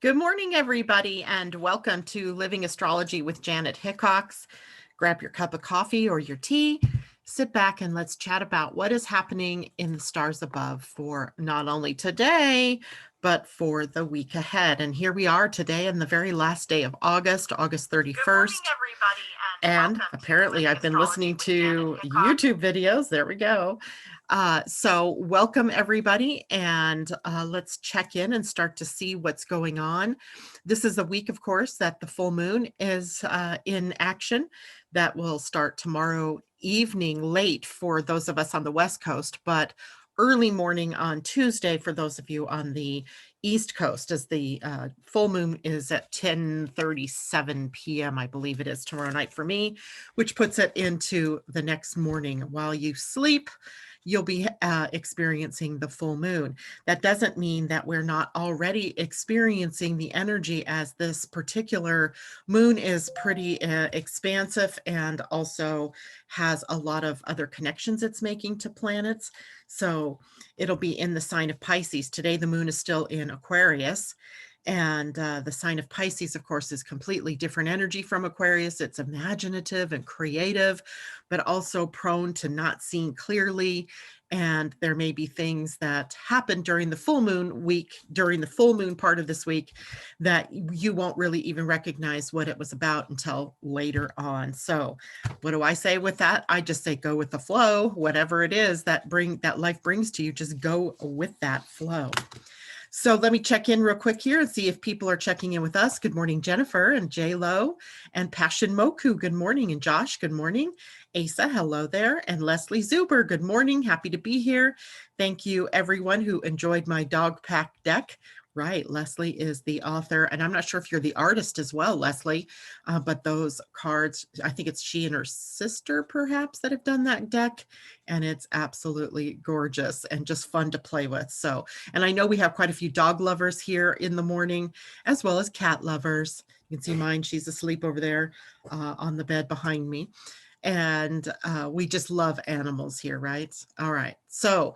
Good morning, everybody, and welcome to Living Astrology with Janet Hickox. Grab your cup of coffee or your tea, sit back, and let's chat about what is happening in the stars above for not only today, but for the week ahead. And here we are today in the very last day of August 31st. Good morning, everybody, And apparently I've been listening to YouTube videos. There we go. So welcome everybody, and let's check in and start to see what's going on. This is a week, of course, that the full moon is in action. That will start tomorrow evening late for those of us on the West Coast, but early morning on Tuesday for those of you on the East Coast, as the full moon is at 10:37 p.m. I believe it is tomorrow night for me, which puts it into the next morning. While you sleep, you'll be experiencing the full moon. That doesn't mean that we're not already experiencing the energy, as this particular moon is pretty expansive and also has a lot of other connections it's making to planets. So it'll be in the sign of Pisces. Today, the moon is still in Aquarius. And the sign of Pisces, of course, is completely different energy from Aquarius. It's imaginative and creative, but also prone to not seeing clearly. And there may be things that happen during the full moon week, during the full moon part of this week, that you won't really even recognize what it was about until later on. So what do I say with that? I just say go with the flow. Whatever it is that life brings to you, just go with that flow. So let me check in real quick here and see if people are checking in with us. Good morning, Jennifer and J-Lo and Passion Moku. Good morning. And Josh, good morning. Asa, hello there. And Leslie Zuber, good morning. Happy to be here. Thank you, everyone who enjoyed my dog pack deck. Right, Leslie is the author, and I'm not sure if you're the artist as well, Leslie, but those cards, I think it's she and her sister perhaps that have done that deck, and it's absolutely gorgeous and just fun to play with. So, and I know we have quite a few dog lovers here in the morning, as well as cat lovers. You can see mine, she's asleep over there on the bed behind me. And we just love animals here, right? All right. So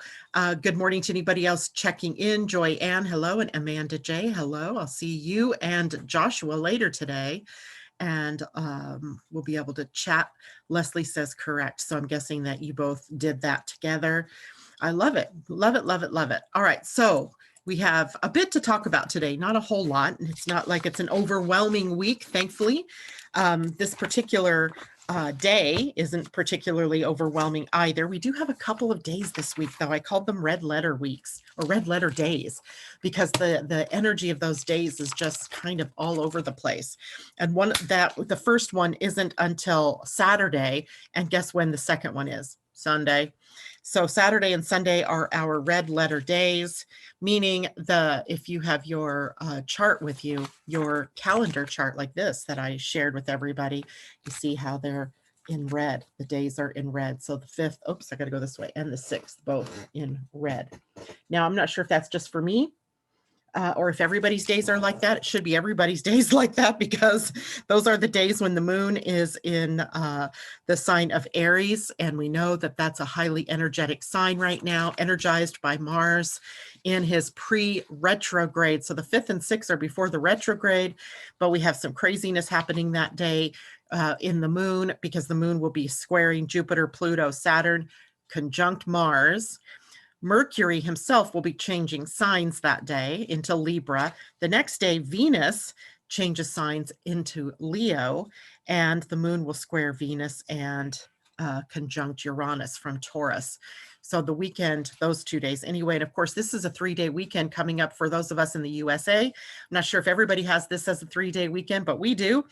good morning to anybody else checking in. Joy Ann, hello. And Amanda J, hello. I'll see you and Joshua later today. And we'll be able to chat. Leslie says correct. So I'm guessing that you both did that together. I love it. Love it, love it, love it. All right. So we have a bit to talk about today, not a whole lot. It's not like it's an overwhelming week, thankfully. This particular day isn't particularly overwhelming either. We do have a couple of days this week, though. I called them red letter weeks or red letter days because the energy of those days is just kind of all over the place. And the first one isn't until Saturday. And guess when the second one is? Sunday. So Saturday and Sunday are our red letter days, meaning if you have your chart with you, your calendar chart like this that I shared with everybody, you see how they're in red. The days are in red. So the 5th, oops, I got to go this way, and the 6th, both in red. Now, I'm not sure if that's just for me. Or if everybody's days are like that. It should be everybody's days like that, because those are the days when the moon is in the sign of Aries. And we know that that's a highly energetic sign right now, energized by Mars in his pre-retrograde. So the 5th and 6th are before the retrograde, but we have some craziness happening that day in the moon, because the moon will be squaring Jupiter, Pluto, Saturn, conjunct Mars. Mercury himself will be changing signs that day into Libra. The next day, Venus changes signs into Leo, and the moon will square Venus and conjunct Uranus from Taurus. So the weekend, those 2 days anyway. And of course, this is a 3-day weekend coming up for those of us in the USA. I'm not sure if everybody has this as a 3-day weekend, but we do.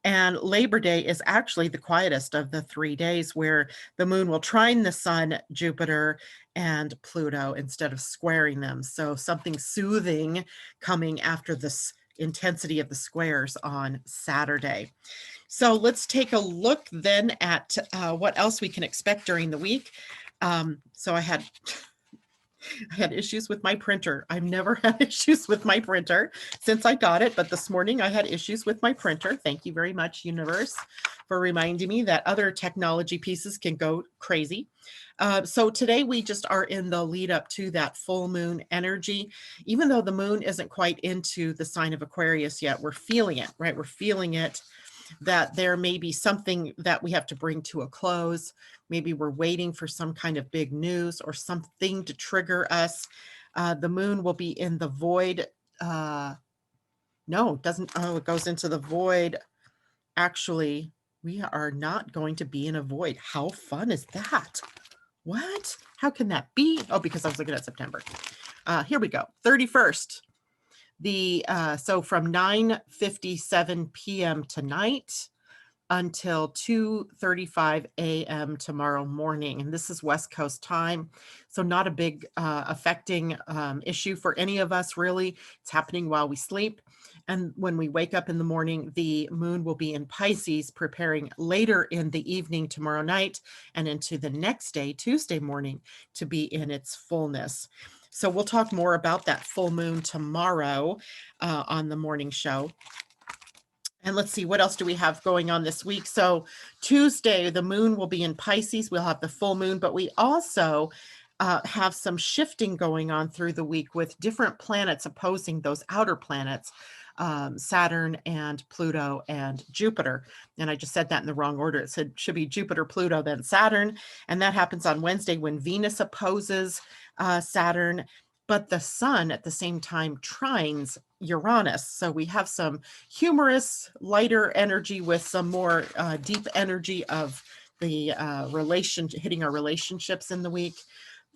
And Labor Day is actually the quietest of the 3 days, where the moon will trine the sun, Jupiter, and Pluto instead of squaring them. So something soothing coming after this intensity of the squares on Saturday. So let's take a look then at what else we can expect during the week. So I had I had issues with my printer. I've never had issues with my printer since I got it, but this morning I had issues with my printer. Thank you very much, universe, for reminding me that other technology pieces can go crazy. So today we just are in the lead up to that full moon energy. Even though the moon isn't quite into the sign of Aquarius yet, we're feeling it, right? We're feeling it, that there may be something that we have to bring to a close. Maybe we're waiting for some kind of big news or something to trigger us. The moon will be in the void. No, it doesn't. Oh, it goes into the void. Actually, we are not going to be in a void. How fun is that? What? How can that be? Oh, because I was looking at September. Here we go. 31st. So from 9:57 p.m. tonight until 2:35 a.m. tomorrow morning. And this is West Coast time. So not a big affecting issue for any of us, really. It's happening while we sleep. And when we wake up in the morning, the moon will be in Pisces, preparing later in the evening tomorrow night and into the next day, Tuesday morning, to be in its fullness. So we'll talk more about that full moon tomorrow on the morning show. And let's see, what else do we have going on this week? So Tuesday, the moon will be in Pisces. We'll have the full moon, but we also have some shifting going on through the week with different planets opposing those outer planets, Saturn and Pluto and Jupiter. And I just said that in the wrong order. It should be Jupiter, Pluto, then Saturn. And that happens on Wednesday when Venus opposes Saturn, but the sun at the same time trines Uranus. So we have some humorous, lighter energy with some more deep energy of the hitting our relationships in the week.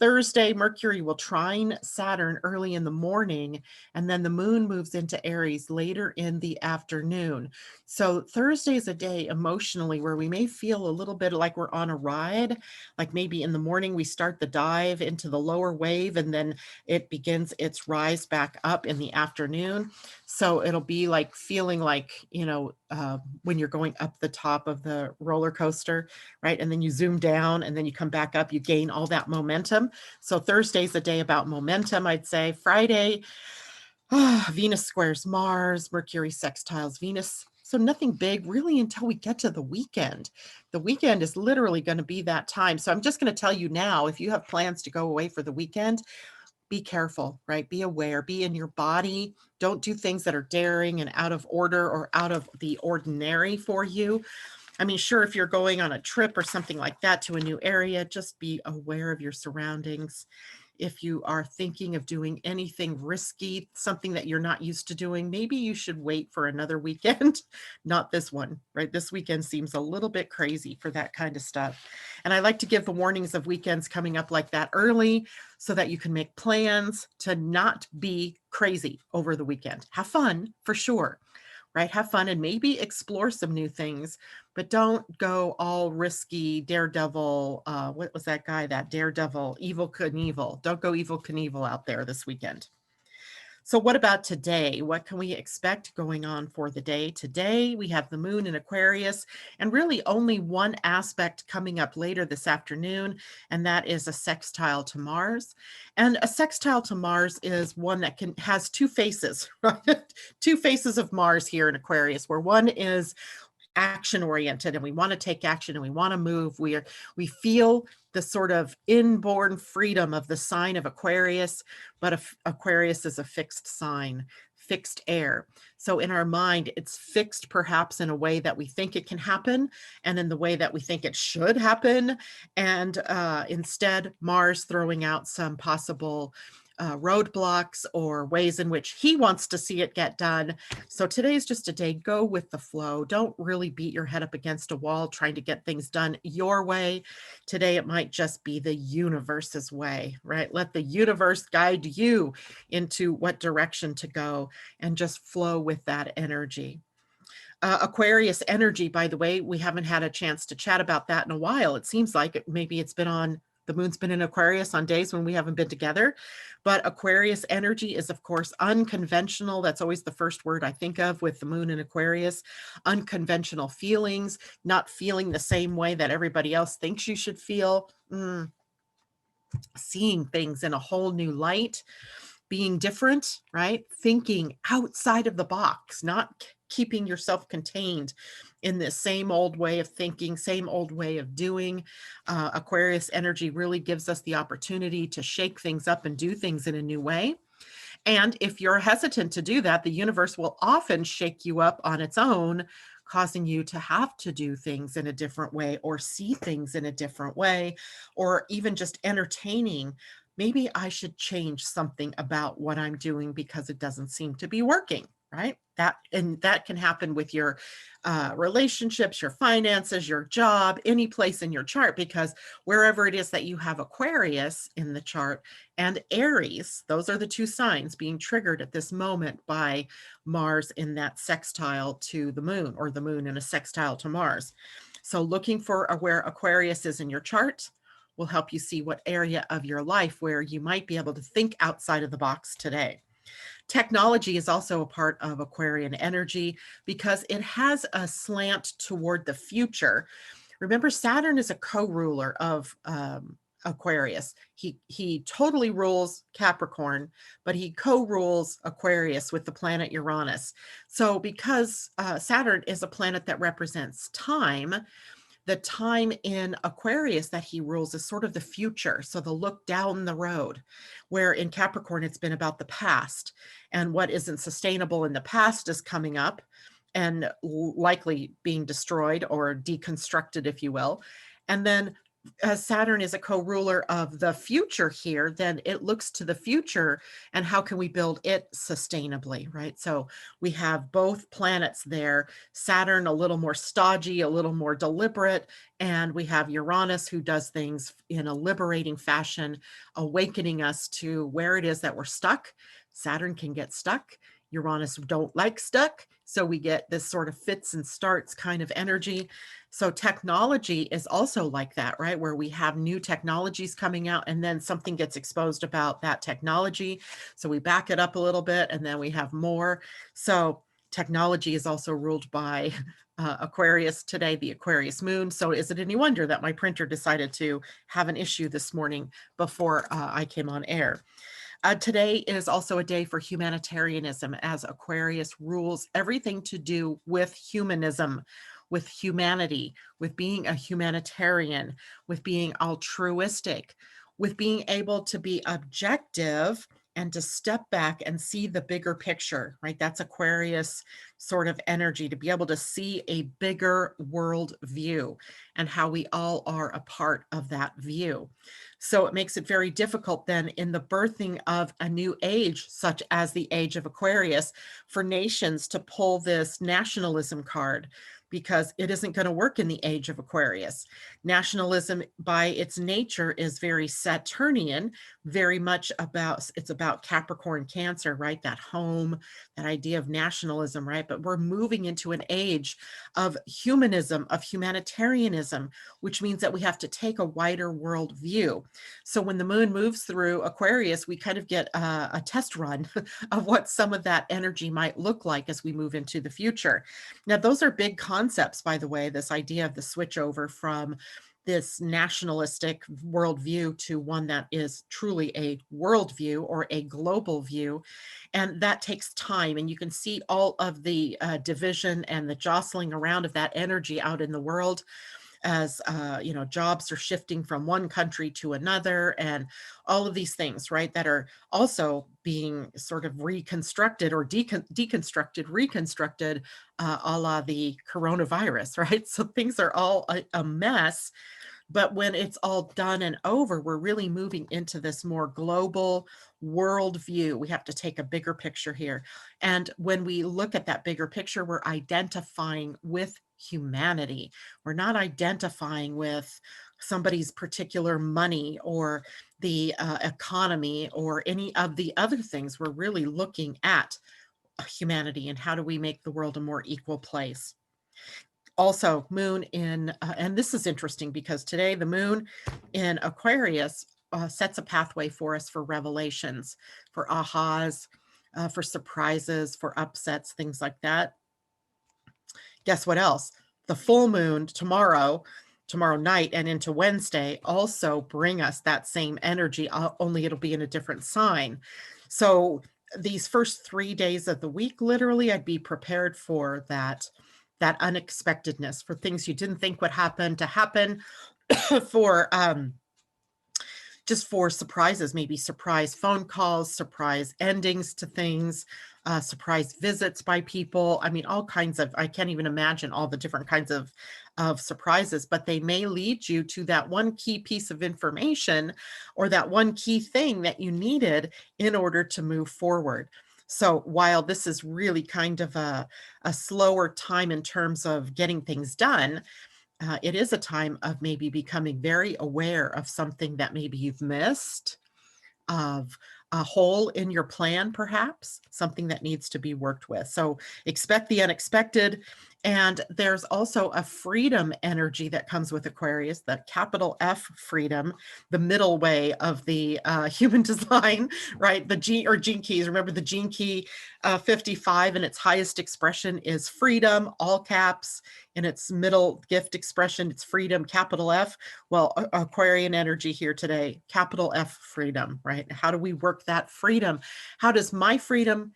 Thursday, Mercury will trine Saturn early in the morning, and then the moon moves into Aries later in the afternoon. So Thursday is a day emotionally where we may feel a little bit like we're on a ride, like maybe in the morning we start the dive into the lower wave, and then it begins its rise back up in the afternoon. So it'll be like feeling like, when you're going up the top of the roller coaster, right? And then you zoom down and then you come back up, you gain all that momentum. So Thursday's a day about momentum, I'd say. Friday, Venus squares Mars, Mercury sextiles Venus. So nothing big really until we get to the weekend. The weekend is literally going to be that time. So I'm just going to tell you now, if you have plans to go away for the weekend, be careful, right? Be aware, be in your body. Don't do things that are daring and out of order or out of the ordinary for you. I mean, sure, if you're going on a trip or something like that to a new area, just be aware of your surroundings. If you are thinking of doing anything risky, something that you're not used to doing, maybe you should wait for another weekend, not this one, right? This weekend seems a little bit crazy for that kind of stuff. And I like to give the warnings of weekends coming up like that early so that you can make plans to not be crazy over the weekend. Have fun for sure, right? Have fun and maybe explore some new things, but don't go all risky daredevil. What was that guy, that daredevil, Evil Knievel? Don't go Evil Knievel out there this weekend. So what about today? What can we expect going on for the day? Today, we have the moon in Aquarius and really only one aspect coming up later this afternoon, and that is a sextile to Mars. And a sextile to Mars is one that has two faces, right? Two faces of Mars here in Aquarius, where one is action oriented and we want to take action and we want to move. We feel the sort of inborn freedom of the sign of Aquarius, but Aquarius is a fixed sign, fixed air. So in our mind, it's fixed perhaps in a way that we think it can happen and in the way that we think it should happen. And instead, Mars throwing out some possible roadblocks or ways in which he wants to see it get done. So today's just a day, go with the flow. Don't really beat your head up against a wall trying to get things done your way. Today, it might just be the universe's way, right? Let the universe guide you into what direction to go and just flow with that energy. Aquarius energy, by the way, we haven't had a chance to chat about that in a while. It seems like maybe it's been on, the moon's been in Aquarius on days when we haven't been together. But Aquarius energy is, of course, unconventional. That's always the first word I think of with the moon in Aquarius. Unconventional feelings, not feeling the same way that everybody else thinks you should feel. seeing things in a whole new light, being different, right? Thinking outside of the box, not keeping yourself contained in this same old way of thinking, same old way of doing. Aquarius energy really gives us the opportunity to shake things up and do things in a new way. And if you're hesitant to do that, the universe will often shake you up on its own, causing you to have to do things in a different way or see things in a different way, or even just entertaining. Maybe I should change something about what I'm doing because it doesn't seem to be working, right? That can happen with your relationships, your finances, your job, any place in your chart, because wherever it is that you have Aquarius in the chart and Aries, those are the two signs being triggered at this moment by Mars in that sextile to the moon, or the moon in a sextile to Mars. So looking for where Aquarius is in your chart will help you see what area of your life where you might be able to think outside of the box today. Technology is also a part of Aquarian energy because it has a slant toward the future. Remember, Saturn is a co-ruler of Aquarius. He totally rules Capricorn, but he co-rules Aquarius with the planet Uranus. So because Saturn is a planet that represents time, the time in Aquarius that he rules is sort of the future. So the look down the road, where in Capricorn, it's been about the past, and what isn't sustainable in the past is coming up and likely being destroyed or deconstructed, if you will. And then as Saturn is a co-ruler of the future here, then it looks to the future and how can we build it sustainably, right? So we have both planets there. Saturn a little more stodgy, a little more deliberate, and we have Uranus who does things in a liberating fashion, awakening us to where it is that we're stuck. Saturn can get stuck. Uranus don't like stuck. So we get this sort of fits and starts kind of energy. So technology is also like that, right? Where we have new technologies coming out and then something gets exposed about that technology. So we back it up a little bit and then we have more. So technology is also ruled by Aquarius today, the Aquarius moon. So is it any wonder that my printer decided to have an issue this morning before I came on air? Today is also a day for humanitarianism, as Aquarius rules everything to do with humanism, with humanity, with being a humanitarian, with being altruistic, with being able to be objective and to step back and see the bigger picture, right? That's Aquarius sort of energy, to be able to see a bigger world view and how we all are a part of that view. So it makes it very difficult then in the birthing of a new age, such as the age of Aquarius, for nations to pull this nationalism card, because it isn't going to work in the age of Aquarius. Nationalism by its nature is very Saturnian, very much about, it's about Capricorn Cancer, right? That home, that idea of nationalism, right? But we're moving into an age of humanism, of humanitarianism, which means that we have to take a wider world view. So when the moon moves through Aquarius, we kind of get a test run of what some of that energy might look like as we move into the future. Now, those are big concepts, by the way, this idea of the switch over from this nationalistic worldview to one that is truly a worldview or a global view. And that takes time. And you can see all of the division and the jostling around of that energy out in the world as jobs are shifting from one country to another, and all of these things, right, that are also being sort of reconstructed or deconstructed, reconstructed, a la the coronavirus, right? So things are all a mess. But when it's all done and over, we're really moving into this more global world view. We have to take a bigger picture here. And when we look at that bigger picture, we're identifying with humanity. We're not identifying with somebody's particular money or the economy or any of the other things. We're really looking at humanity and how do we make the world a more equal place. Also, moon in, and this is interesting because today the moon in Aquarius sets a pathway for us for revelations, for ahas, for surprises, for upsets, things like that. Guess what else? The full moon tomorrow tomorrow night and into Wednesday also bring us that same energy, only it'll be in a different sign. So these first 3 days of the week, literally, I'd be prepared for that unexpectedness, for things you didn't think would happen to happen, for just for surprises, maybe surprise phone calls, surprise endings to things, surprise visits by people. I mean, all kinds of, I can't even imagine all the different kinds of surprises, but they may lead you to that one key piece of information or that one key thing that you needed in order to move forward. So while this is really kind of a slower time in terms of getting things done, it is a time of maybe becoming very aware of something that maybe you've missed, of a hole in your plan, perhaps something that needs to be worked with. So expect the unexpected. And there's also a freedom energy that comes with Aquarius, the capital F freedom, the middle way of the human design, right? The gene keys. Remember the gene key 55 and its highest expression is freedom, all caps. In its middle gift expression, it's freedom, capital F. Well, Aquarian energy here today, capital F freedom, right? How do we work that freedom? How does my freedom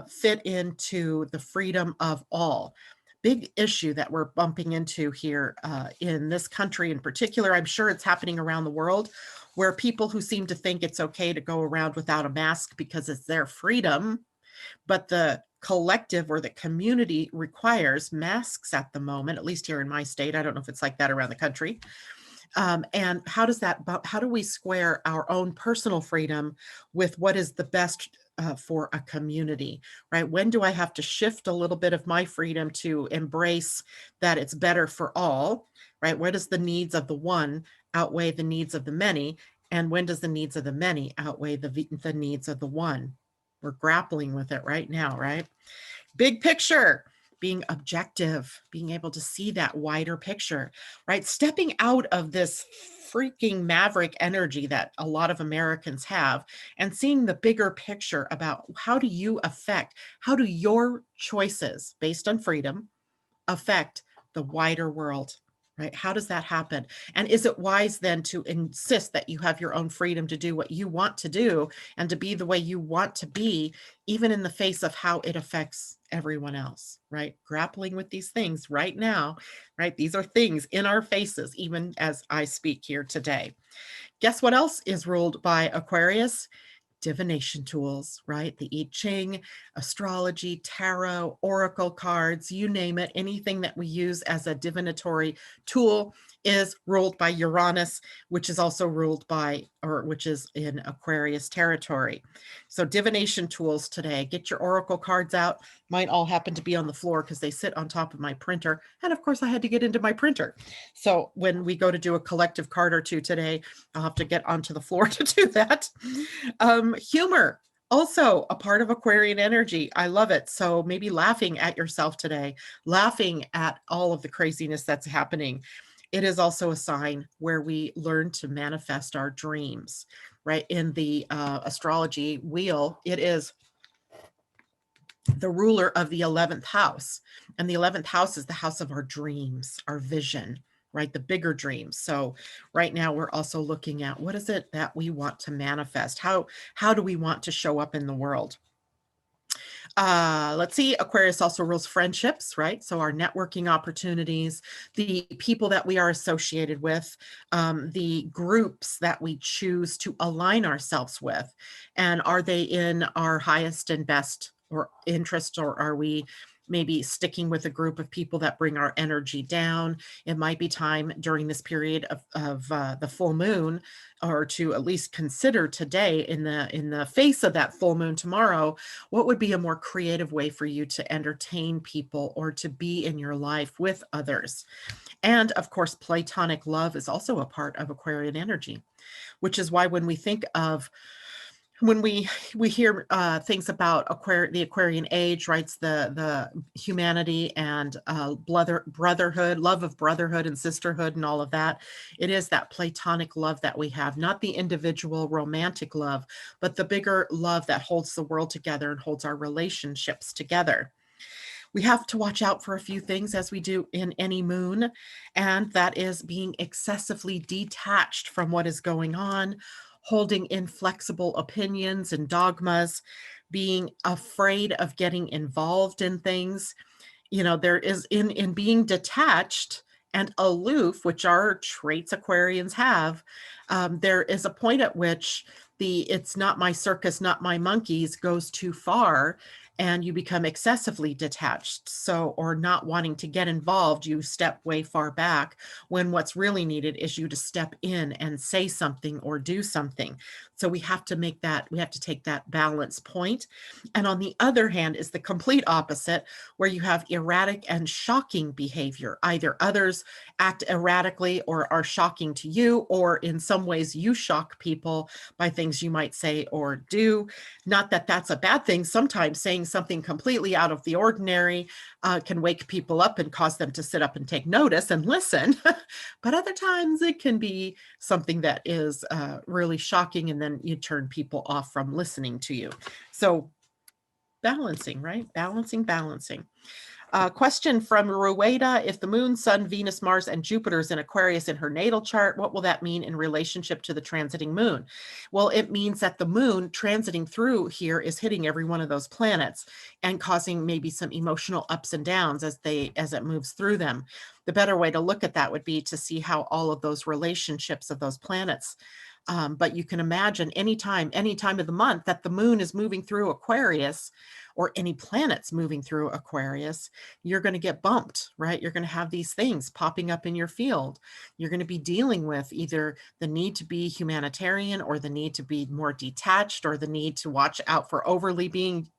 fit into the freedom of all? Big issue that we're bumping into here in this country in particular. I'm sure it's happening around the world, where people who seem to think it's okay to go around without a mask because it's their freedom, but the collective or the community requires masks at the moment, at least here in my state. I don't know if it's like that around the country. And how do we square our own personal freedom with what is the best for a community, right? When do I have to shift a little bit of my freedom to embrace that it's better for all, right? Where does the needs of the one outweigh the needs of the many? And when does the needs of the many outweigh the needs of the one? We're grappling with it right now, right? Big picture, being objective, being able to see that wider picture, right? Stepping out of this freaking maverick energy that a lot of Americans have and seeing the bigger picture about how do your choices based on freedom affect the wider world, right? How does that happen? And is it wise then to insist that you have your own freedom to do what you want to do and to be the way you want to be, even in the face of how it affects everyone else, right? Grappling with these things right now, right? These are things in our faces, even as I speak here today. Guess what else is ruled by Aquarius? Divination tools, right? The I Ching, astrology, tarot, oracle cards, you name it, anything that we use as a divinatory tool is ruled by Uranus, which is also ruled by, or which is in Aquarius territory. So divination tools today, get your oracle cards out. Mine all happen to be on the floor because they sit on top of my printer. And of course I had to get into my printer. So when we go to do a collective card or two today, I'll have to get onto the floor to do that. Humor, also a part of Aquarian energy. I love it. So maybe laughing at yourself today, laughing at all of the craziness that's happening. It is also a sign where we learn to manifest our dreams, right? In the astrology wheel, it is the ruler of the 11th house. And the 11th house is the house of our dreams, our vision, right? The bigger dreams. So right now we're also looking at what is it that we want to manifest? How do we want to show up in the world? Let's see, Aquarius also rules friendships, right? So our networking opportunities, the people that we are associated with, the groups that we choose to align ourselves with, and are they in our highest and best or interest, or are we maybe sticking with a group of people that bring our energy down? It might be time during this period of the full moon, or to at least consider today in the face of that full moon tomorrow, what would be a more creative way for you to entertain people or to be in your life with others? And of course, platonic love is also a part of Aquarian energy, which is why when we think of when we hear things about the Aquarian age, right? It's the humanity and brotherhood, love of brotherhood and sisterhood and all of that. It is that platonic love that we have, not the individual romantic love, but the bigger love that holds the world together and holds our relationships together. We have to watch out for a few things as we do in any moon, and that is being excessively detached from what is going on, holding inflexible opinions and dogmas, being afraid of getting involved in things. You know, there is in being detached and aloof, which are traits Aquarians have, there is a point at which the "it's not my circus, not my monkeys" goes too far, and you become excessively detached. So, or not wanting to get involved, you step way far back, when what's really needed is you to step in and say something or do something. So we have to take that balance point. And on the other hand is the complete opposite, where you have erratic and shocking behavior. Either others act erratically or are shocking to you, or in some ways you shock people by things you might say or do. Not that that's a bad thing. Sometimes saying something completely out of the ordinary can wake people up and cause them to sit up and take notice and listen. But other times it can be something that is really shocking, and then you turn people off from listening to you. So balancing, right? Balancing. Question from Rueda: if the moon, sun, Venus, Mars, and Jupiter is in Aquarius in her natal chart, what will that mean in relationship to the transiting moon? Well, it means that the moon transiting through here is hitting every one of those planets and causing maybe some emotional ups and downs as it moves through them. The better way to look at that would be to see how all of those relationships of those planets. But you can imagine any time of the month that the moon is moving through Aquarius, or any planets moving through Aquarius, you're going to get bumped, right? You're going to have these things popping up in your field. You're going to be dealing with either the need to be humanitarian, or the need to be more detached, or the need to watch out for overly being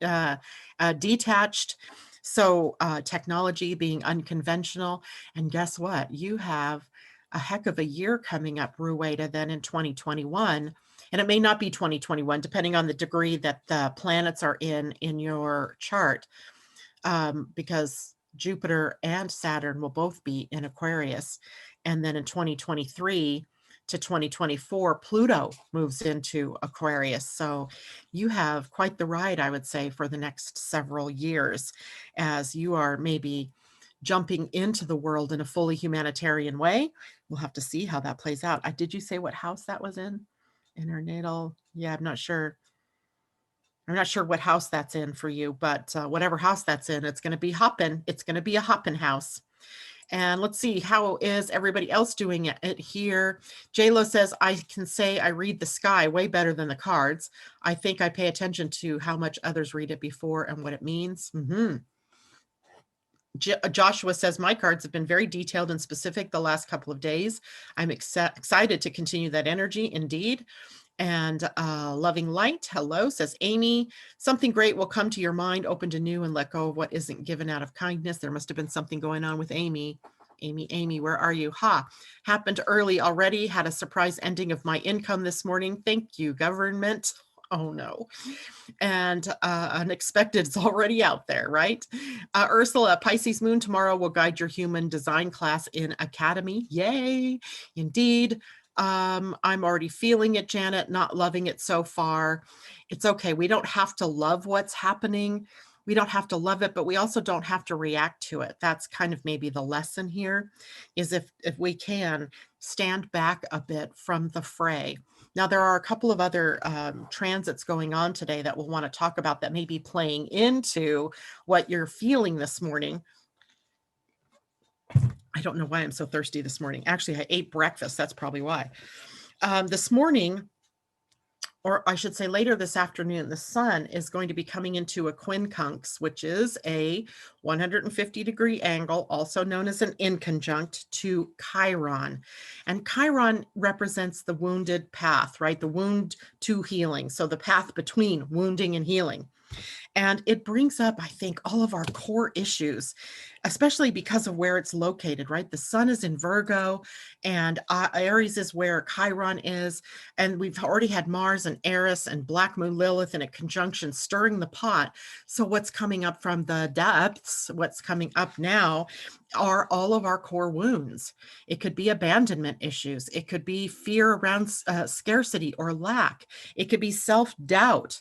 detached. So technology being unconventional. And guess what? You have a heck of a year coming up, Rueda, then in 2021. And it may not be 2021, depending on the degree that the planets are in your chart, because Jupiter and Saturn will both be in Aquarius. And then in 2023 to 2024, Pluto moves into Aquarius. So you have quite the ride, I would say, for the next several years, as you are maybe jumping into the world in a fully humanitarian way. We'll have to see how that plays out. Did you say what house that was in her natal? Yeah, I'm not sure. I'm not sure what house that's in for you, but whatever house that's in, it's going to be hopping. It's going to be a hopping house. And let's see, how is everybody else doing it here? JLo says, I can say I read the sky way better than the cards. I think I pay attention to how much others read it before and what it means. Joshua says, my cards have been very detailed and specific the last couple of days. I'm excited to continue that energy, indeed. And Loving Light, hello, says Amy, something great will come to your mind, open to new, and let go of what isn't given out of kindness. There must have been something going on with Amy. Amy, where are you? Happened early already. Had a surprise ending of my income this morning. Thank you, government. Oh no. And unexpected is already out there, right? Ursula, Pisces moon tomorrow will guide your human design class in Academy. Yay, indeed. I'm already feeling it, Janet, not loving it so far. It's okay. We don't have to love what's happening. We don't have to love it, but we also don't have to react to it. That's kind of maybe the lesson here, is if we can stand back a bit from the fray. Now, there are a couple of other transits going on today that we'll want to talk about that may be playing into what you're feeling this morning. I don't know why I'm so thirsty this morning. Actually, I ate breakfast. That's probably why. This morning, or I should say later this afternoon, the sun is going to be coming into a quincunx, which is a 150-degree angle, also known as an inconjunct, to Chiron. And Chiron represents the wounded path, right? The wound to healing. So the path between wounding and healing. And it brings up, I think, all of our core issues, especially because of where it's located, right? The sun is in Virgo, and Aries is where Chiron is. And we've already had Mars and Eris and Black Moon Lilith in a conjunction stirring the pot. So what's coming up from the depths, what's coming up now, are all of our core wounds. It could be abandonment issues. It could be fear around scarcity or lack. It could be self-doubt.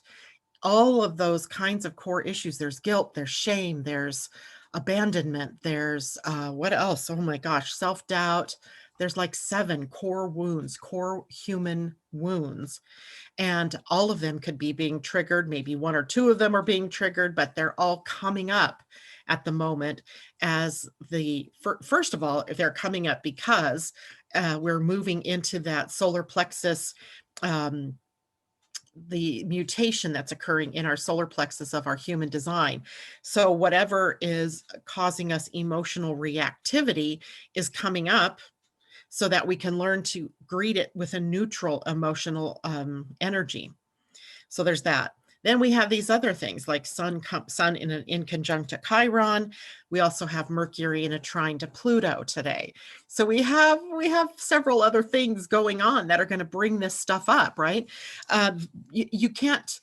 All of those kinds of core issues. There's guilt, there's shame, there's abandonment. There's what else? Oh my gosh, self-doubt. There's like 7 core wounds, core human wounds. And all of them could be being triggered. Maybe 1 or 2 of them are being triggered, but they're all coming up at the moment as first of all, they're coming up because we're moving into that solar plexus, um, the mutation that's occurring in our solar plexus of our human design. So whatever is causing us emotional reactivity is coming up so that we can learn to greet it with a neutral emotional energy. So there's that. Then we have these other things like Sun in conjunct to Chiron. We also have Mercury in a trine to Pluto today. So we have several other things going on that are going to bring this stuff up, right? You can't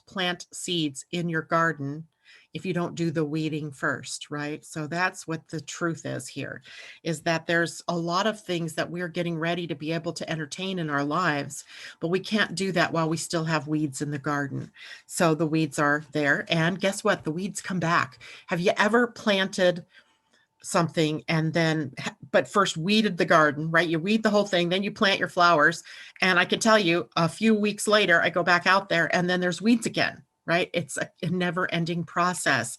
plant seeds in your garden if you don't do the weeding first, right? So that's what the truth is here, is that there's a lot of things that we're getting ready to be able to entertain in our lives, but we can't do that while we still have weeds in the garden. So the weeds are there, and guess what? The weeds come back. Have you ever planted something and then but first weeded the garden, right? You weed the whole thing, then you plant your flowers, and I can tell you a few weeks later I go back out there and then there's weeds again, right? It's a never-ending process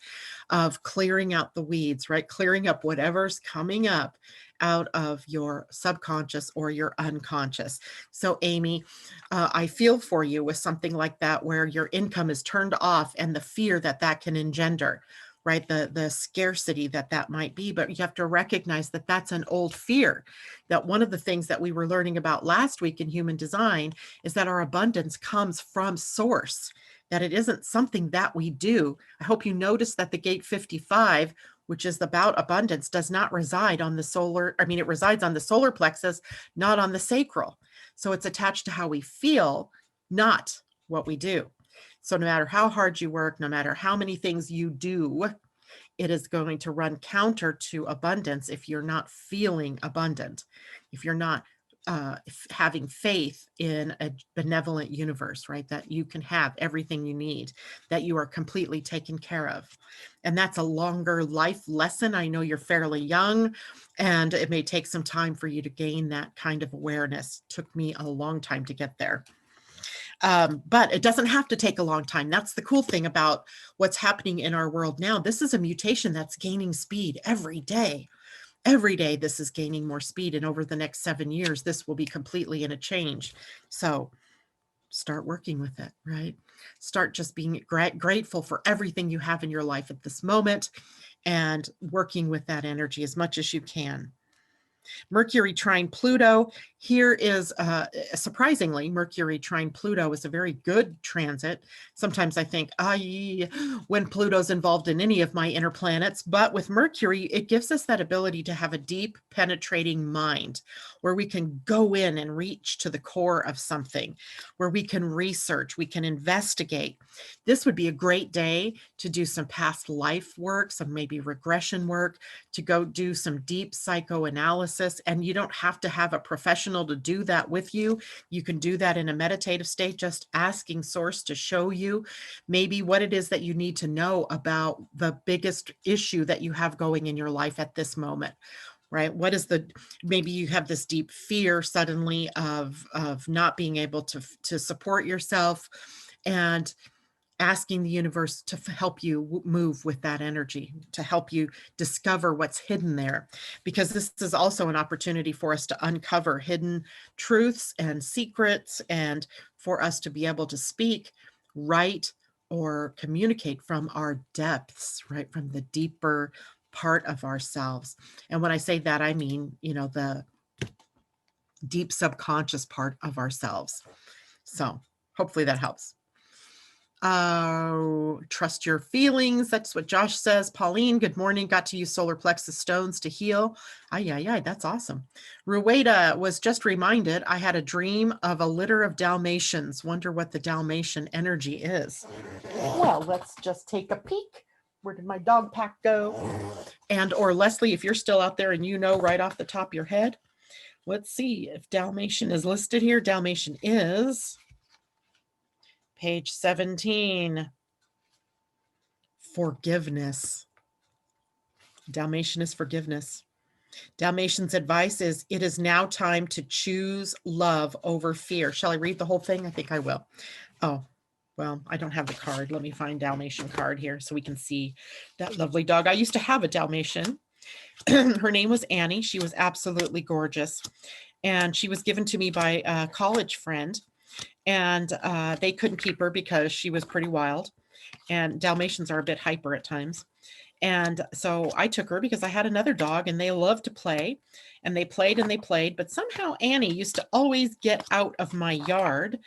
of clearing out the weeds, right? Clearing up whatever's coming up out of your subconscious or your unconscious. So Amy, I feel for you with something like that where your income is turned off and the fear that that can engender, right? The scarcity that might be, but you have to recognize that that's an old fear. That one of the things that we were learning about last week in human design is that our abundance comes from source, that it isn't something that we do. I hope you notice that the gate 55, which is about abundance, does not reside on the solar, it resides on the solar plexus, not on the sacral. So it's attached to how we feel, not what we do. So no matter how hard you work, no matter how many things you do, it is going to run counter to abundance if you're not feeling abundant, if you're not having faith in a benevolent universe, right? That you can have everything you need, that you are completely taken care of. And that's a longer life lesson. I know you're fairly young and it may take some time for you to gain that kind of awareness. It took me a long time to get there. But it doesn't have to take a long time. That's the cool thing about what's happening in our world now. This is a mutation that's gaining speed every day. Every day, this is gaining more speed. And over the next 7 years, this will be completely in a change. So start working with it, right? Start just being grateful for everything you have in your life at this moment and working with that energy as much as you can. Mercury trine Pluto. Here is, surprisingly, Mercury trine Pluto is a very good transit. Sometimes I think, when Pluto's involved in any of my inner planets, but with Mercury, it gives us that ability to have a deep, penetrating mind where we can go in and reach to the core of something, where we can research, we can investigate. This would be a great day to do some past life work, some maybe regression work, to go do some deep psychoanalysis. And you don't have to have a professional to do that with you. You can do that in a meditative state, just asking source to show you maybe what it is that you need to know about the biggest issue that you have going in your life at this moment, right? What is maybe you have this deep fear suddenly of not being able to support yourself, and asking the universe to help you move with that energy, to help you discover what's hidden there. Because this is also an opportunity for us to uncover hidden truths and secrets, and for us to be able to speak, write, or communicate from our depths, right? From the deeper part of ourselves. And when I say that, I mean, the deep subconscious part of ourselves. So hopefully that helps. Trust your feelings. That's what Josh says. Pauline, good morning. Got to use solar plexus stones to heal. That's awesome. Rueda was just reminded I had a dream of a litter of Dalmatians. Wonder what the Dalmatian energy is. Well, let's just take a peek. Where did my dog pack go? And or Leslie, if you're still out there and you know right off the top of your head, let's see if Dalmatian is listed here. Dalmatian is page 17. Forgiveness. Dalmatian is forgiveness. Dalmatian's advice is, it is now time to choose love over fear. Shall I read the whole thing? I think I will. Oh, well, I don't have the card. Let me find Dalmatian card here so we can see that lovely dog. I used to have a Dalmatian. Her name was Annie. She was absolutely gorgeous. And she was given to me by a college friend. And they couldn't keep her because she was pretty wild. And Dalmatians are a bit hyper at times. And so I took her because I had another dog and they loved to play, and they played, but somehow Annie used to always get out of my yard,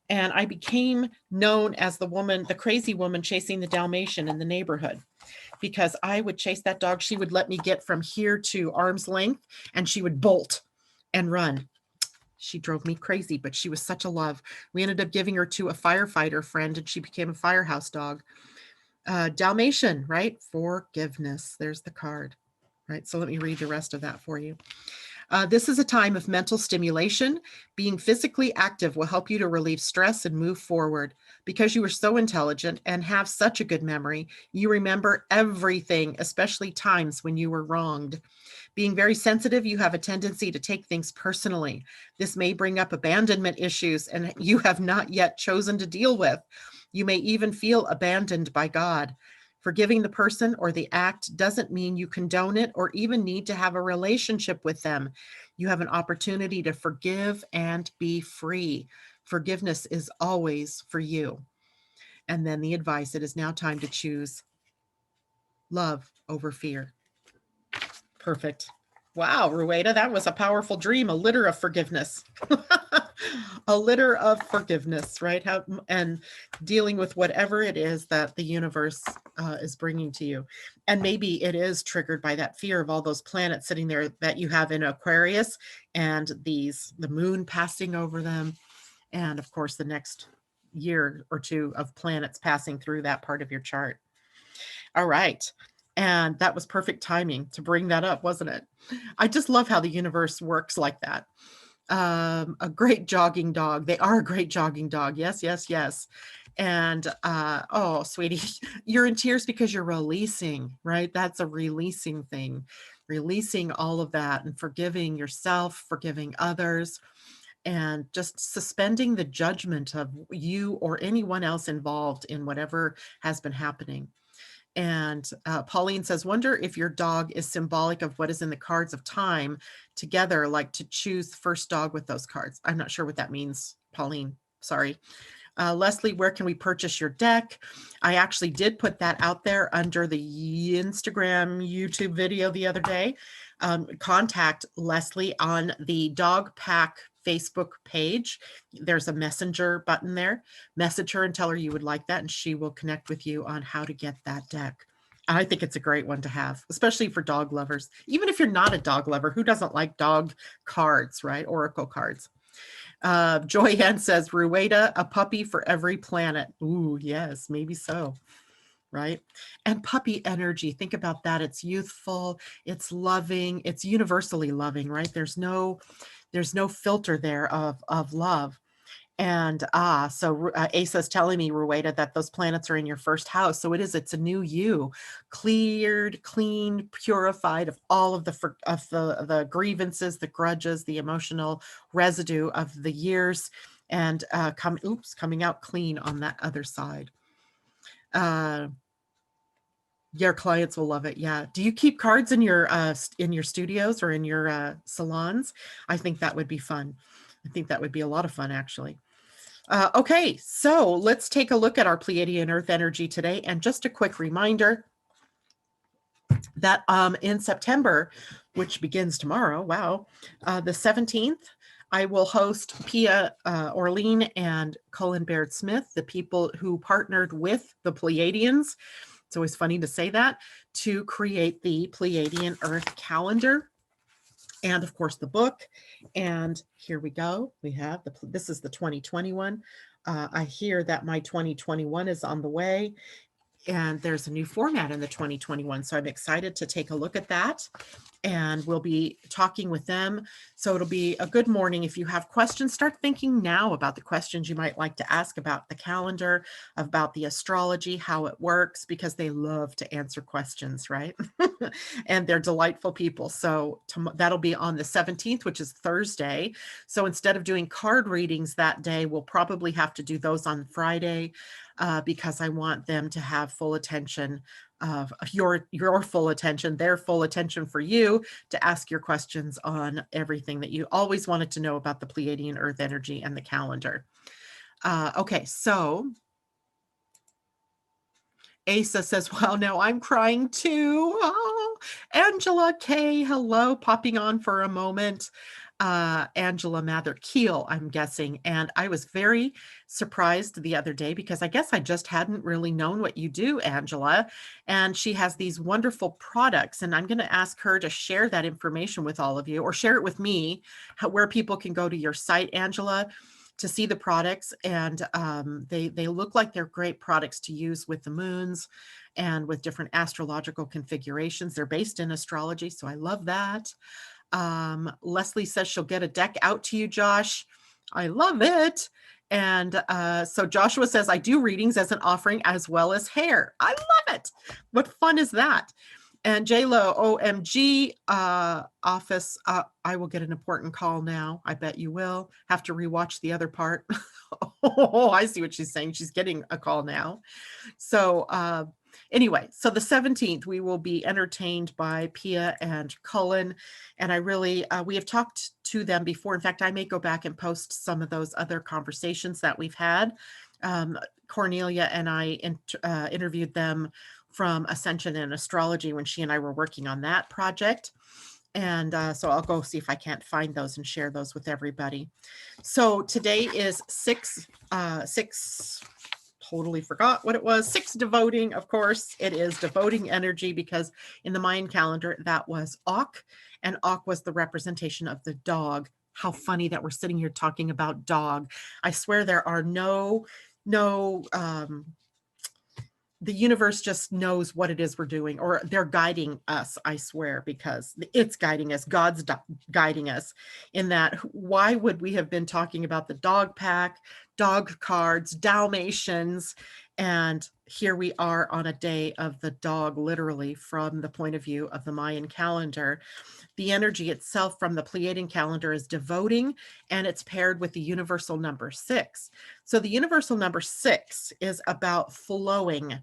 and I became known as the crazy woman chasing the Dalmatian in the neighborhood, because I would chase that dog. She would let me get from here to arm's length and she would bolt and run. She drove me crazy, but she was such a love. We ended up giving her to a firefighter friend and she became a firehouse dog. Dalmatian, right? Forgiveness. There's the card, right? So let me read the rest of that for you. This is a time of mental stimulation. Being physically active will help you to relieve stress and move forward. Because you are so intelligent and have such a good memory, you remember everything, especially times when you were wronged. Being very sensitive, you have a tendency to take things personally. This may bring up abandonment issues and you have not yet chosen to deal with. You may even feel abandoned by God. Forgiving the person or the act doesn't mean you condone it or even need to have a relationship with them. You have an opportunity to forgive and be free. Forgiveness is always for you. And then the advice, it is now time to choose love over fear. Perfect. Wow, Rueda, that was a powerful dream, a litter of forgiveness. A litter of forgiveness, right? And dealing with whatever it is that the universe is bringing to you. And maybe it is triggered by that fear of all those planets sitting there that you have in Aquarius, and the moon passing over them. And of course, the next year or two of planets passing through that part of your chart. All right. And that was perfect timing to bring that up, wasn't it? I just love how the universe works like that. A great jogging dog. They are a great jogging dog. Yes, yes, yes. And oh, sweetie, you're in tears because you're releasing, right? That's a releasing thing. Releasing all of that and forgiving yourself, forgiving others, and just suspending the judgment of you or anyone else involved in whatever has been happening. And Pauline says, wonder if your dog is symbolic of what is in the cards of time together, like to choose the first dog with those cards. I'm not sure what that means, Pauline. Sorry. Leslie, where can we purchase your deck? I actually did put that out there under the Instagram, YouTube video the other day. Contact Leslie on the Dog Pack Facebook page. There's a messenger button there. Message her and tell her you would like that, and she will connect with you on how to get that deck. I think it's a great one to have, especially for dog lovers. Even if you're not a dog lover, who doesn't like dog cards, right? Oracle cards. Joyanne says, Rueda, a puppy for every planet. Ooh, yes, maybe so. Right? And puppy energy, think about that. It's youthful, it's loving, it's universally loving, right? There's no filter there of love. And so Asa's telling me, Rueda, that those planets are in your first house. So it's a new you, cleared, clean, purified of all of the grievances, the grudges, the emotional residue of the years, and coming out clean on that other side. Your clients will love it. Yeah. Do you keep cards in your studios or in your salons? I think that would be fun. I think that would be a lot of fun, actually. Okay, so let's take a look at our Pleiadian-Earth energy today. And just a quick reminder that in September, which begins tomorrow, wow, the 17th, I will host Pia Orlean and Colin Baird Smith, the people who partnered with the Pleiadians. It's always funny to say that, to create the Pleiadian-Earth calendar. And of course the book. And here we go. We have this is the 2021. I hear that my 2021 is on the way. And there's a new format in the 2021. So I'm excited to take a look at that. And we'll be talking with them. So it'll be a good morning. If you have questions, start thinking now about the questions you might like to ask about the calendar, about the astrology, how it works, because they love to answer questions, right? And they're delightful people. So that'll be on the 17th, which is Thursday. So instead of doing card readings that day, we'll probably have to do those on Friday because I want them to have full attention of your full attention, their full attention for you to ask your questions on everything that you always wanted to know about the Pleiadian Earth energy and the calendar. Okay, so Asa says, wow, now I'm crying too. Oh, Angela K, hello, popping on for a moment. Angela Mather Keel, I'm guessing. And I was very surprised the other day because I guess I just hadn't really known what you do, Angela. And she has these wonderful products. And I'm going to ask her to share that information with all of you, or share it with me, where people can go to your site, Angela, to see the products. And they look like they're great products to use with the moons and with different astrological configurations. They're based in astrology, so I love that. Leslie says she'll get a deck out to you, Josh. I love it. And so Joshua says, I do readings as an offering as well as hair. I love it. What fun is that? And JLo, OMG, office, I will get an important call now. I bet you will. Have to rewatch the other part. Oh, I see what she's saying. She's getting a call now. So anyway, so the 17th, we will be entertained by Pia and Cullen. And I really, we have talked to them before. In fact, I may go back and post some of those other conversations that we've had. Cornelia and I interviewed them from Ascension and Astrology when she and I were working on that project. And so I'll go see if I can't find those and share those with everybody. So today is six, totally forgot what it was. 6 devoting, of course, it is devoting energy, because in the Mayan calendar, that was Auk, and Auk was the representation of the dog. How funny that we're sitting here talking about dog. I swear there are no, the universe just knows what it is we're doing, or they're guiding us, I swear, because it's guiding us. God's guiding us in that. Why would we have been talking about the dog pack, dog cards, Dalmatians? And here we are on a day of the dog, literally from the point of view of the Mayan calendar. The energy itself from the Pleiadian calendar is devoting, and it's paired with the universal number 6. So the universal number 6 is about flowing.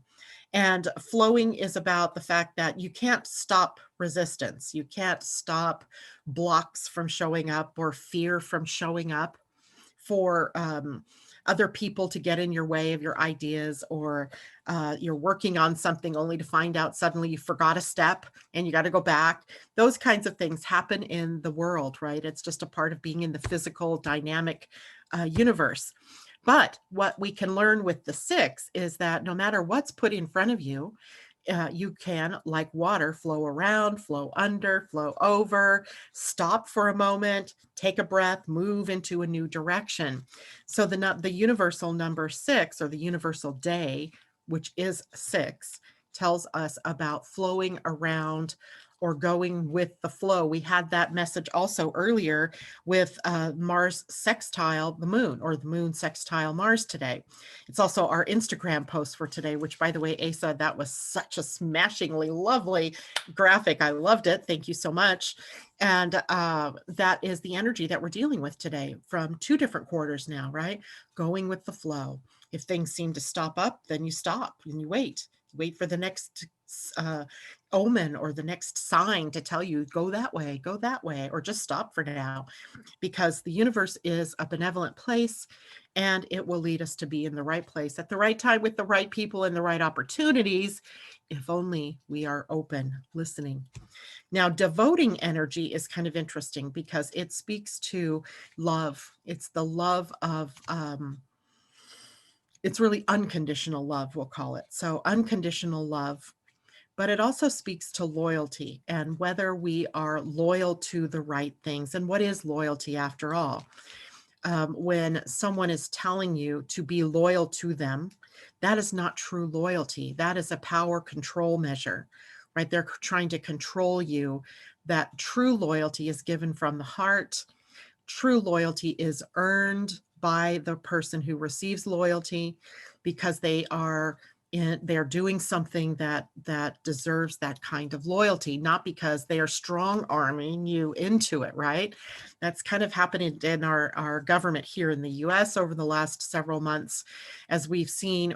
And flowing is about the fact that you can't stop resistance. You can't stop blocks from showing up, or fear from showing up, for other people to get in your way of your ideas, or you're working on something only to find out suddenly you forgot a step and you got to go back. Those kinds of things happen in the world, right? It's just a part of being in the physical, dynamic universe. But what we can learn with the 6 is that no matter what's put in front of you, you can, like water, flow around, flow under, flow over, stop for a moment, take a breath, move into a new direction. So the universal number 6, or the universal day, which is 6, tells us about flowing around, or going with the flow. We had that message also earlier with Mars sextile the moon, or the moon sextile Mars today. It's also our Instagram post for today, which, by the way, Asa, that was such a smashingly lovely graphic. I loved it. Thank you so much. And that is the energy that we're dealing with today from 2 different quarters now, right? Going with the flow. If things seem to stop up, then you stop and you wait. Wait for the next omen or the next sign to tell you, go that way, or just stop for now, because the universe is a benevolent place, and it will lead us to be in the right place at the right time with the right people and the right opportunities, if only we are open, listening. Now, devoting energy is kind of interesting because it speaks to love. It's the love of it's really unconditional love, we'll call it. So unconditional love, but it also speaks to loyalty, and whether we are loyal to the right things. And what is loyalty after all? When someone is telling you to be loyal to them, That is not true loyalty. That is a power control measure, right? They're trying to control you. That true loyalty is given from the heart. True loyalty is earned by the person who receives loyalty because they're doing something that deserves that kind of loyalty, not because they are strong arming you into it, right? That's kind of happened in our government here in the US over the last several months, as we've seen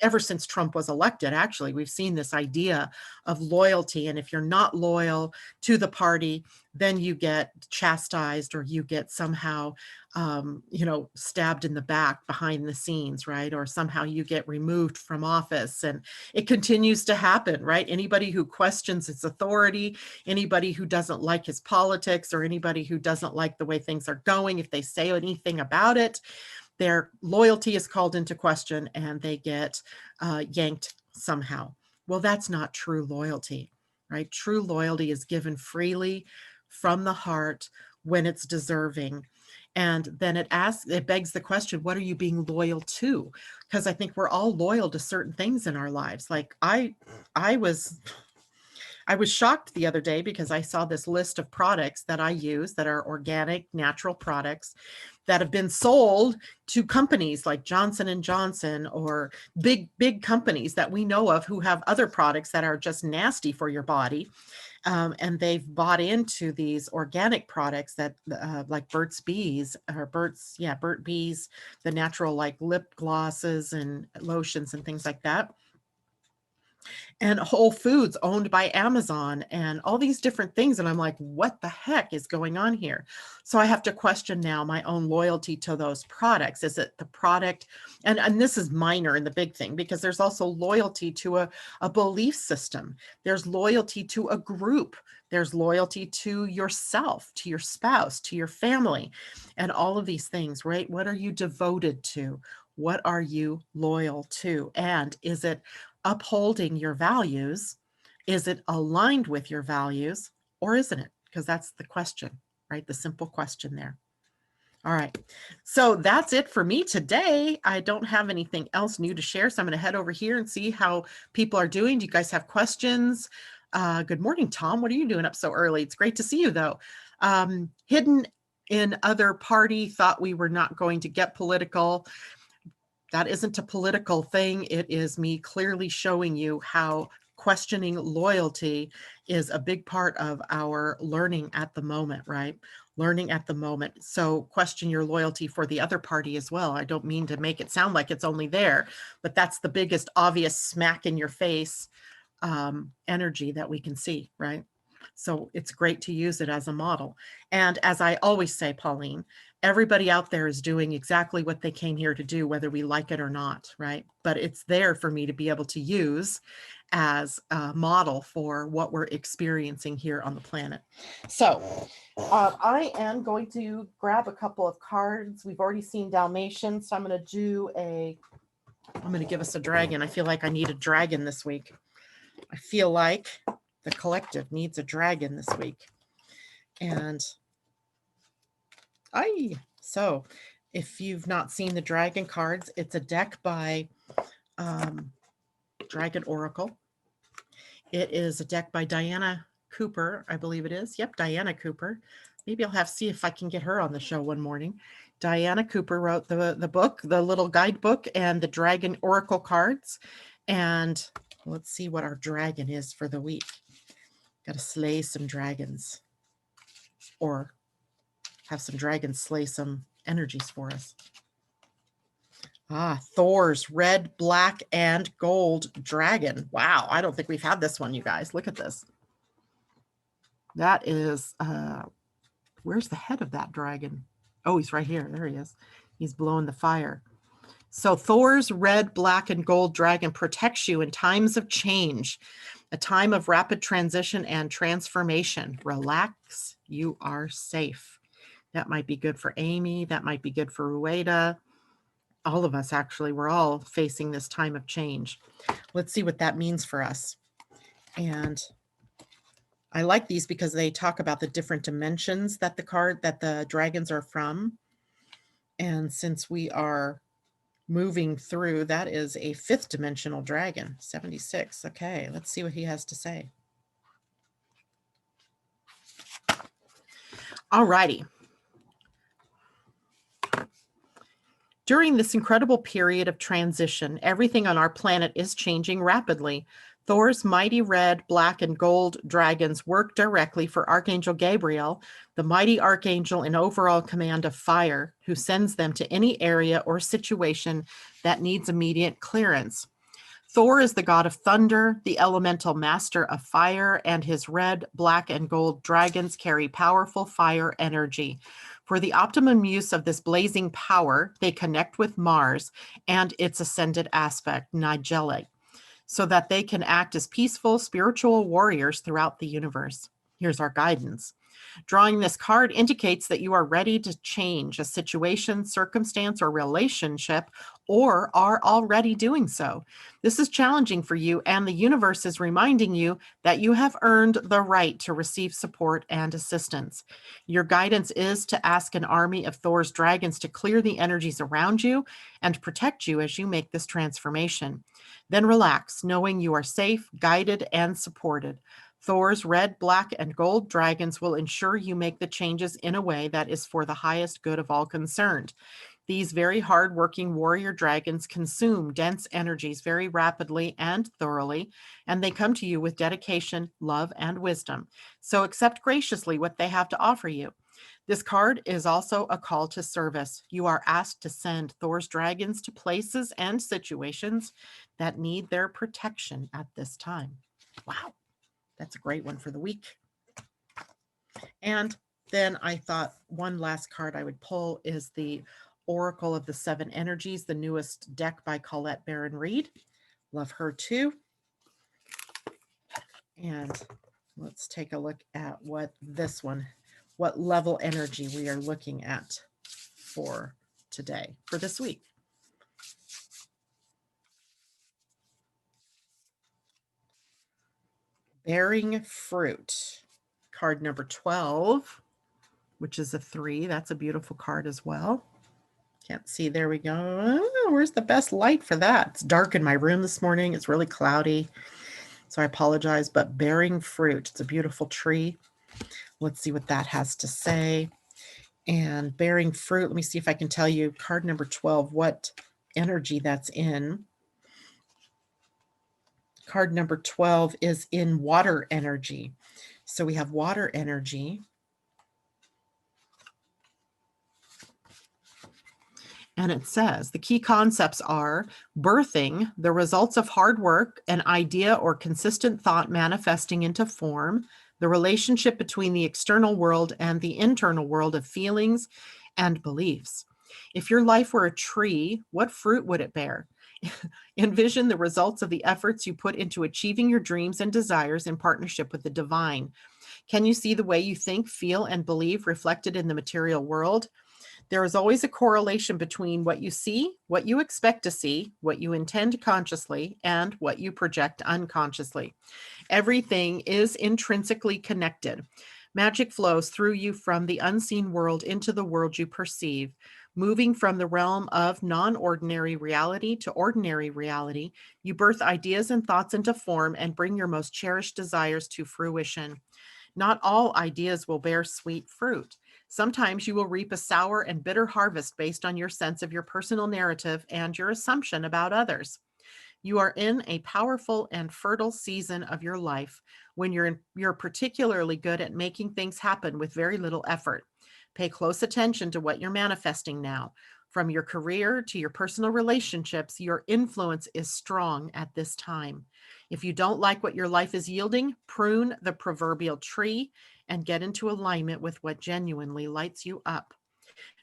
ever since Trump was elected. Actually, we've seen this idea of loyalty, and if you're not loyal to the party, then you get chastised, or you get somehow stabbed in the back behind the scenes, right? Or somehow you get removed from office. And it continues to happen, right? Anybody who questions its authority, anybody who doesn't like his politics, or anybody who doesn't like the way things are going, if they say anything about it, their loyalty is called into question and they get yanked somehow. Well, that's not true loyalty, right? True loyalty is given freely from the heart when it's deserving. And then it begs the question, what are you being loyal to? Because I think we're all loyal to certain things in our lives. Like I was shocked the other day because I saw this list of products that I use that are organic, natural products that have been sold to companies like Johnson and Johnson, or big companies that we know of who have other products that are just nasty for your body. And they've bought into these organic products that like Burt's Bees, or Burt Bees, the natural like lip glosses and lotions and things like that. And Whole Foods owned by Amazon, and all these different things. And I'm like, what the heck is going on here? So I have to question now my own loyalty to those products. Is it the product? And this is minor in the big thing, because there's also loyalty to a belief system. There's loyalty to a group. There's loyalty to yourself, to your spouse, to your family, and all of these things, right? What are you devoted to? What are you loyal to? And is it upholding your values? Is it aligned with your values, or isn't it? Because that's the question, right? The simple question there. All right. So that's it for me today. I don't have anything else new to share. So I'm going to head over here and see how people are doing. Do you guys have questions? Good morning, Tom. What are you doing up so early? It's great to see you, though. Hidden in other party, thought we were not going to get political. That isn't a political thing. It is me clearly showing you how questioning loyalty is a big part of our learning at the moment, right? Learning at the moment. So question your loyalty for the other party as well. I don't mean to make it sound like it's only there, but that's the biggest obvious smack in your face energy that we can see, right? So it's great to use it as a model. And as I always say, Pauline, everybody out there is doing exactly what they came here to do, whether we like it or not, right? But it's there for me to be able to use as a model for what we're experiencing here on the planet. So I am going to grab a couple of cards. We've already seen Dalmatian, so I'm going to give us a dragon. I feel like I need a dragon this week. I feel like the collective needs a dragon this week. And so if you've not seen the dragon cards, it's a deck by Dragon Oracle. It is a deck by Diana Cooper, I believe it is. Yep, Diana Cooper. Maybe I'll see if I can get her on the show one morning. Diana Cooper wrote the book, the little guidebook, and the Dragon Oracle cards. And let's see what our dragon is for the week. Got to slay some dragons, or have some dragons slay some energies for us. Thor's red, black, and gold dragon. Wow, I don't think we've had this one, you guys. Look at this. That is, where's the head of that dragon? Oh, he's right here. There he is. He's blowing the fire. So Thor's red, black, and gold dragon protects you in times of change, a time of rapid transition and transformation. Relax, you are safe. That might be good for Amy. That might be good for Rueda. All of us, actually, we're all facing this time of change. Let's see what that means for us. And I like these because they talk about the different dimensions that the dragons are from. And since we are moving through. That is a 5th dimensional dragon, 76. Okay, let's see what he has to say. All righty. During this incredible period of transition, everything on our planet is changing rapidly. Thor's mighty red, black, and gold dragons work directly for Archangel Gabriel, the mighty archangel in overall command of fire, who sends them to any area or situation that needs immediate clearance. Thor is the god of thunder, the elemental master of fire, and his red, black, and gold dragons carry powerful fire energy. For the optimum use of this blazing power, they connect with Mars and its ascended aspect, Nigella, so that they can act as peaceful spiritual warriors throughout the universe. Here's our guidance. Drawing this card indicates that you are ready to change a situation, circumstance, or relationship, or are already doing so. This is challenging for you, and the universe is reminding you that you have earned the right to receive support and assistance. Your guidance is to ask an army of Thor's dragons to clear the energies around you and protect you as you make this transformation. Then relax, knowing you are safe, guided, and supported. Thor's red, black, and gold dragons will ensure you make the changes in a way that is for the highest good of all concerned. These very hard-working warrior dragons consume dense energies very rapidly and thoroughly, and they come to you with dedication, love, and wisdom. So accept graciously what they have to offer you. This card is also a call to service. You are asked to send Thor's dragons to places and situations that need their protection at this time. Wow. That's a great one for the week. And then I thought one last card I would pull is the Oracle of the Seven Energies, the newest deck by Colette Baron-Reid. Love her too. And let's take a look at what level energy we are looking at for today, for this week. Bearing fruit, card number 12, which is a 3. That's a beautiful card as well. Can't see. There we go. Oh, where's the best light for that? It's dark in my room this morning. It's really cloudy, so I apologize. But bearing fruit, it's a beautiful tree. Let's see what that has to say. And bearing fruit, let me see if I can tell you, card number 12, what energy that's in. Card number 12 is in water energy. So we have water energy. And it says the key concepts are birthing, the results of hard work, an idea or consistent thought manifesting into form, the relationship between the external world and the internal world of feelings and beliefs. If your life were a tree, what fruit would it bear? Envision the results of the efforts you put into achieving your dreams and desires in partnership with the divine. Can you see the way you think, feel, and believe reflected in the material world? There is always a correlation between what you see, what you expect to see, what you intend consciously, and what you project unconsciously. Everything is intrinsically connected. Magic flows through you from the unseen world into the world you perceive. Moving from the realm of non-ordinary reality to ordinary reality, you birth ideas and thoughts into form and bring your most cherished desires to fruition. Not all ideas will bear sweet fruit. Sometimes you will reap a sour and bitter harvest based on your sense of your personal narrative and your assumption about others. You are in a powerful and fertile season of your life when you're particularly good at making things happen with very little effort. Pay close attention to what you're manifesting now. From your career to your personal relationships, your influence is strong at this time. If you don't like what your life is yielding, prune the proverbial tree and get into alignment with what genuinely lights you up.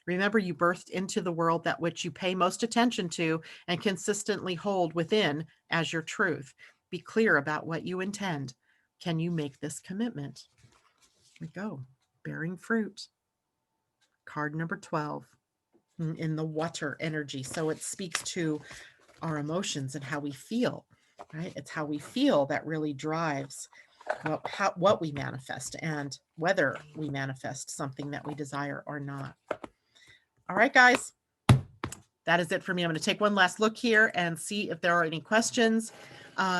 Remember, you birthed into the world that which you pay most attention to and consistently hold within as your truth. Be clear about what you intend. Can you make this commitment? Here we go. Bearing fruit. Card number 12 in the water energy. So it speaks to our emotions and how we feel, right? It's how we feel that really drives what we manifest and whether we manifest something that we desire or not. All right, guys, that is it for me. I'm going to take one last look here and see if there are any questions.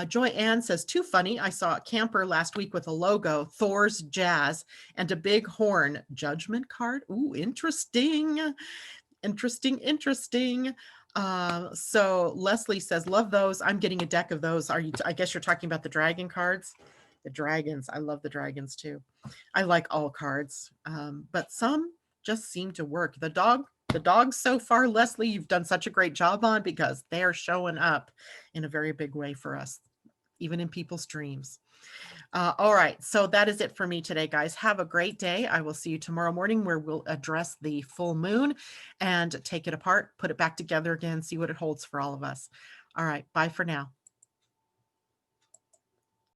Joy Ann says, too funny. I saw a camper last week with a logo, Thor's Jazz, and a big horn. Judgment card. Ooh, interesting. Interesting. So Leslie says, love those. I'm getting a deck of those. I guess you're talking about the dragon cards. The dragons. I love the dragons too. I like all cards, but some just seem to work. The dogs so far, Leslie, you've done such a great job on, because they're showing up in a very big way for us, even in people's dreams. All right, so that is it for me today, guys. Have a great day. I will see you tomorrow morning, where we'll address the full moon and take it apart, put it back together again, see what it holds for all of us. All right, bye for now.